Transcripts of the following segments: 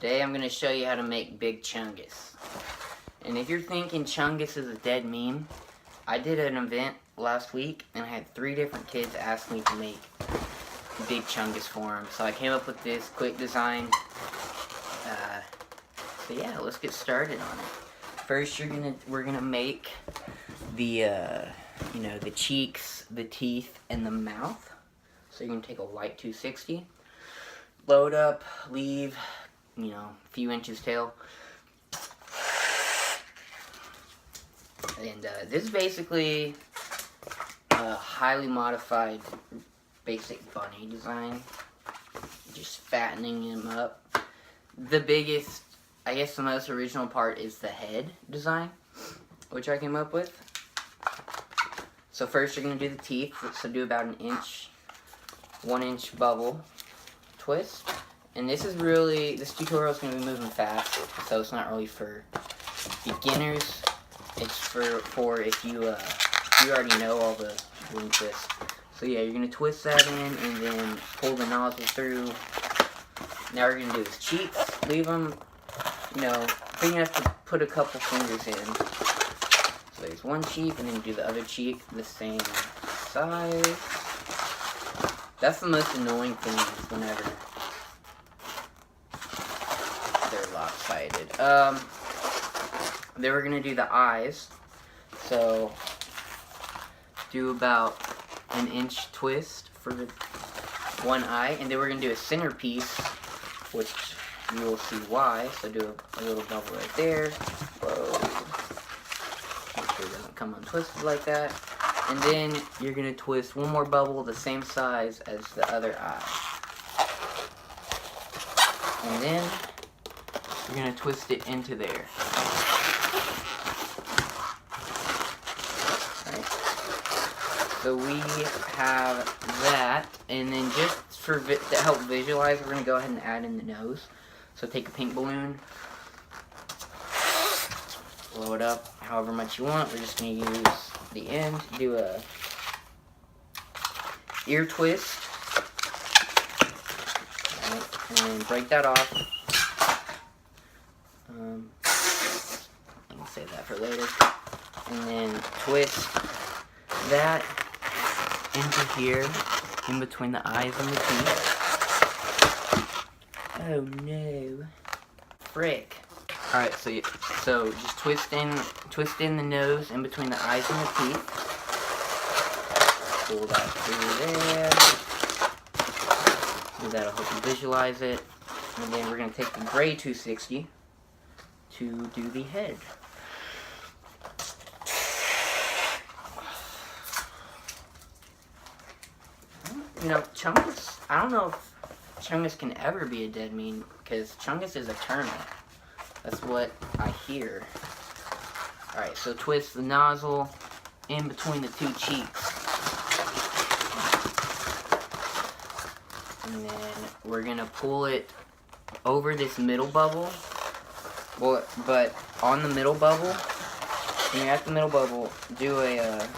Today I'm going to show you how to make Big Chungus. And if you're thinking Chungus is a dead meme, I did an event last week and I had 3 different kids ask me to make Big Chungus for them. So I came up with this quick design. So yeah, let's get started on it. First we're gonna make the the cheeks, the teeth, and the mouth. So you're gonna take a light 260, load up, leave a few inches tail. And this is basically a highly modified basic bunny design. Just fattening him up. The biggest, I guess the most original part is the head design, which I came up with. So first you're going to do the teeth, so do about 1 inch bubble twist. And this tutorial is going to be moving fast, so it's not really for beginners. It's for if you already know all the balloon twists. So yeah, you're going to twist that in and then pull the nozzle through. Now we're going to do his cheeks. Leave them, big enough to put a couple fingers in. So there's one cheek, and then do the other cheek the same size. That's the most annoying thing is whenever they're lopsided. Then we're going to do the eyes. So do about 1 inch twist for the one eye, and then we're going to do a centerpiece, which you will see why. So do a little bubble right there. Whoa. Make sure it doesn't come untwisted like that. And then you're going to twist one more bubble the same size as the other eye. And then you're going to twist it into there. So we have that, and then just to help visualize, we're going to go ahead and add in the nose. So take a pink balloon, blow it up however much you want. We're just going to use the end, do a ear twist, right, and break that off. I can save that for later. And then twist that into here, in between the eyes and the teeth. Oh no. Frick. Alright, so just twist in the nose in between the eyes and the teeth. Pull that through there. So that'll help you visualize it. And then we're going to take the gray 260 to do the head. Chungus, I don't know if Chungus can ever be a dead meme, because Chungus is eternal. That's what I hear. Alright, so twist the nozzle in between the 2 cheeks. And then we're going to pull it over this middle bubble. Well, but on the middle bubble, when you're at the middle bubble, do a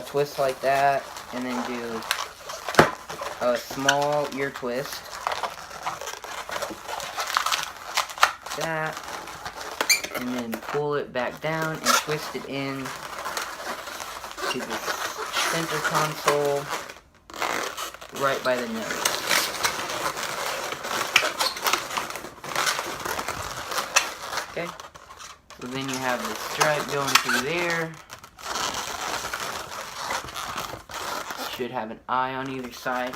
twist like that, and then do a small ear twist. That. And then pull it back down and twist it in to the center console right by the nose. Okay. So then you have the stripe going through there. Should have an eye on either side.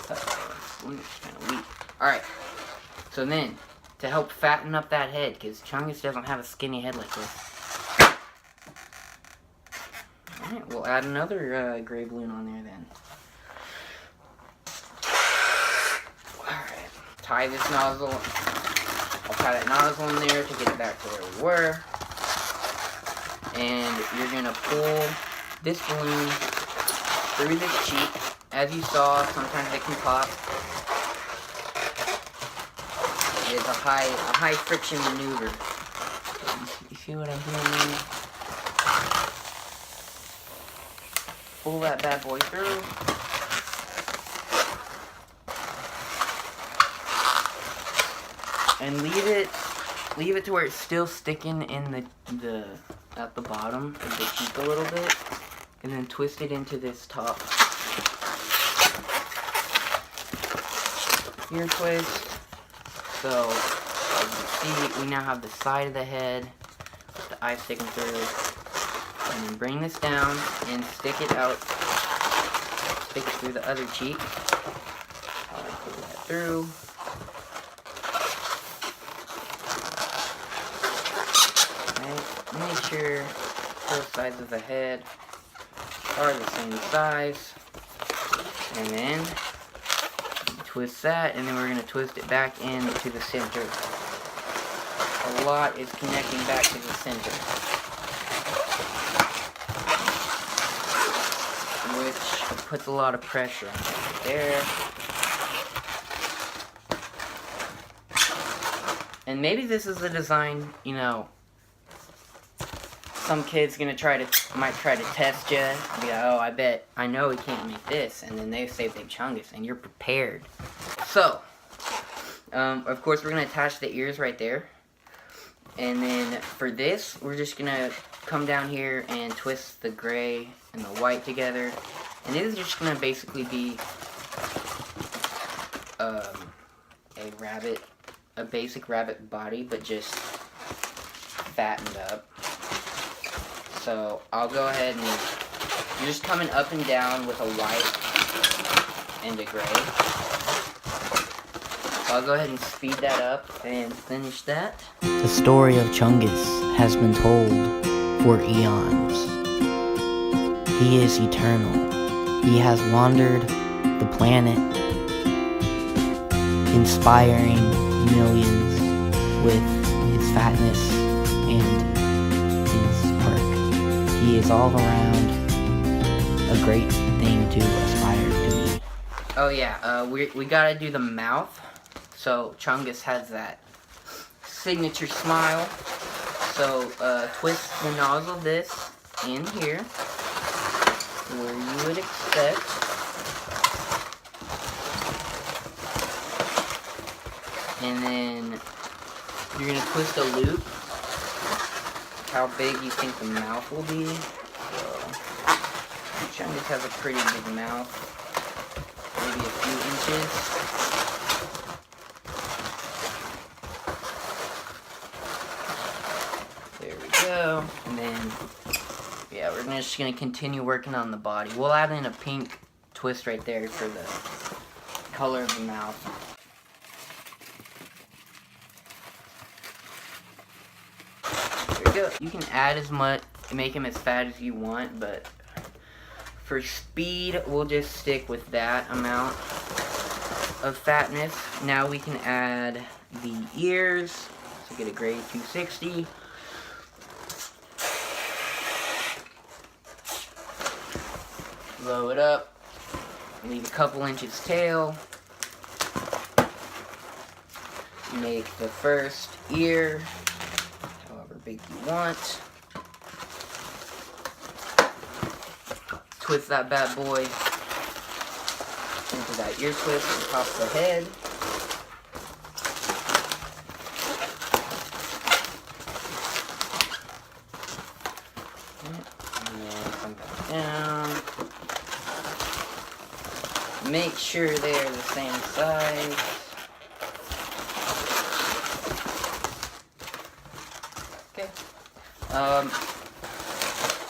This one's kind of weak. Alright, so then, to help fatten up that head, because Chungus doesn't have a skinny head like this. Alright, we'll add another gray balloon on there then. Alright, tie this nozzle. I'll tie that nozzle in there to get it back to where we were. And you're going to pull this balloon through this cheek. As you saw, sometimes it can pop. It's a high friction maneuver. You see what I'm doing? Pull that bad boy through. And leave it to where it's still sticking in the at the bottom of the cheek a little bit, and then twist it into this top ear twist. So as you see, we now have the side of the head with the eye sticking through, and then bring this down and stick it out, stick it through the other cheek. Pull that through. Make sure both sides of the head are the same size, and then twist that, and then we're going to twist it back into the center. A lot is connecting back to the center, which puts a lot of pressure on it right there. And maybe this is a design, you know, some kid's might try to test you, be like, oh, I know he can't make this, and then they say Big Chungus, and you're prepared. So, of course, we're going to attach the ears right there, and then for this, we're just going to come down here and twist the gray and the white together, and this is just going to basically be a basic rabbit body, but just fattened up. So I'll go ahead and you're just coming up and down with a white and a gray. So I'll go ahead and speed that up and finish that. The story of Chungus has been told for eons. He is eternal. He has wandered the planet, inspiring millions with his fatness and he is all around a great thing to aspire to be. Oh yeah, we gotta do the mouth. So Chungus has that signature smile. So twist the nozzle this in here, where you would expect. And then you're gonna twist a loop. How big you think the mouth will be. So, Chungus has a pretty big mouth, maybe a few inches. There we go. And then, yeah, we're just gonna continue working on the body. We'll add in a pink twist right there for the color of the mouth. You can add as much, make him as fat as you want, but for speed, we'll just stick with that amount of fatness. Now we can add the ears, so get a grade 260. Blow it up, leave a couple inches tail. Make the first ear big you want. Twist that bad boy into that ear twist on top of the head. And then come back down. Make sure they're the same size.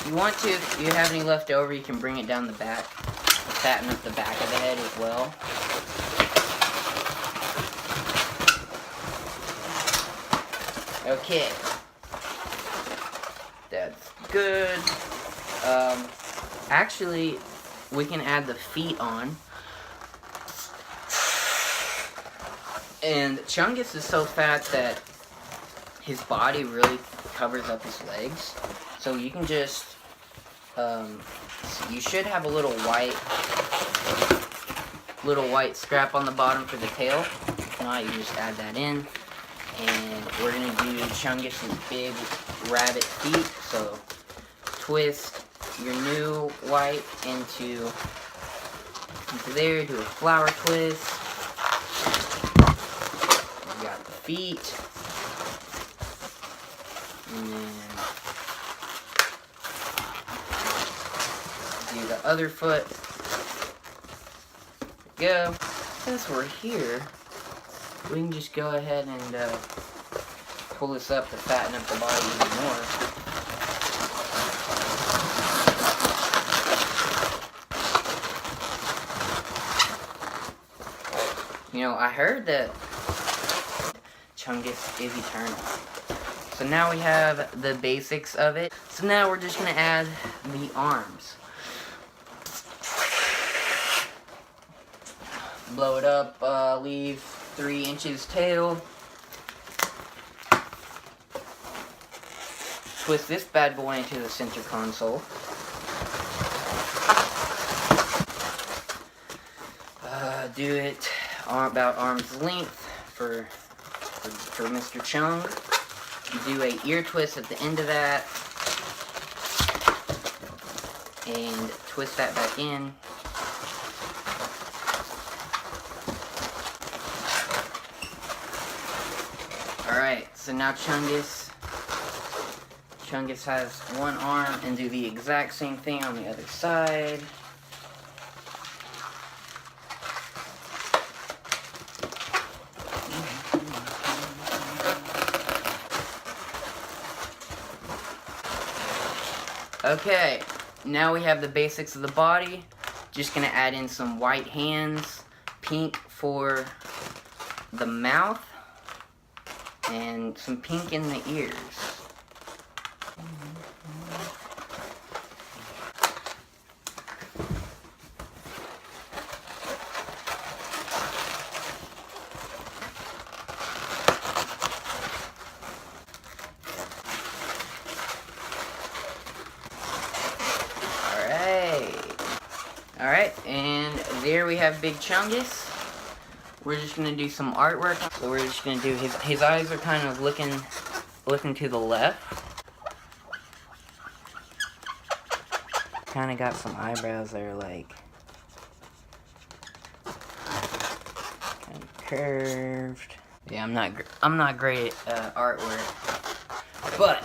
You want to, if you have any left over, you can bring it down the back, fatten up the back of the head as well. Okay, that's good. Actually, we can add the feet on. And Chungus is so fat that his body really covers up his legs. So you can just, you should have a little white strap on the bottom for the tail. If not, you can just add that in. And we're going to do Chungus's big rabbit feet. So twist your new white into there, do a flower twist. We got the feet. And then do the other foot. There we go. Since we're here, we can just go ahead and pull this up to fatten up the body even more. You know, I heard that Chungus is eternal. So now we have the basics of it. So now we're just going to add the arms. Blow it up, leave 3 inches tail. Twist this bad boy into the center console. Do it about arm's length for Mr. Chung. Do a ear twist at the end of that. And twist that back in. Alright, so now Chungus has one arm, and do the exact same thing on the other side. Okay, now we have the basics of the body. Just gonna add in some white hands, pink for the mouth, and some pink in the ears. Alright, and there we have Big Chungus. We're just gonna do some artwork. So we're just gonna do his eyes are kind of looking to the left. Kind of got some eyebrows that are like kind of curved. Yeah, I'm not great at artwork, but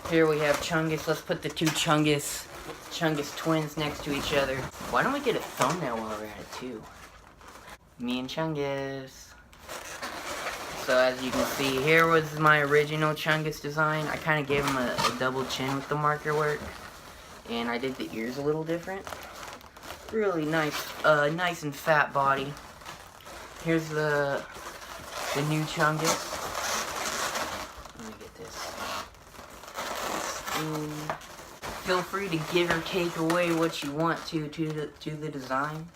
here we have Chungus. Let's put the two Chungus twins next to each other. Why don't we get a thumbnail while we're at it too? Me and Chungus. So as you can see, here was my original Chungus design. I kind of gave him a double chin with the marker work, and I did the ears a little different. Really nice, nice and fat body. Here's the new Chungus. Let me get this. Feel free to give or take away what you want to the design.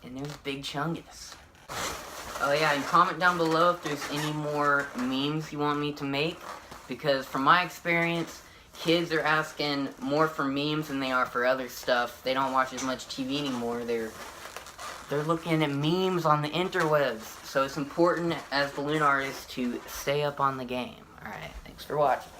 And there's Big Chungus. Oh yeah, and comment down below if there's any more memes you want me to make, because from my experience, kids are asking more for memes than they are for other stuff. They don't watch as much TV anymore. They're looking at memes on the interwebs. So it's important as balloon artists to stay up on the game. Alright, thanks for watching.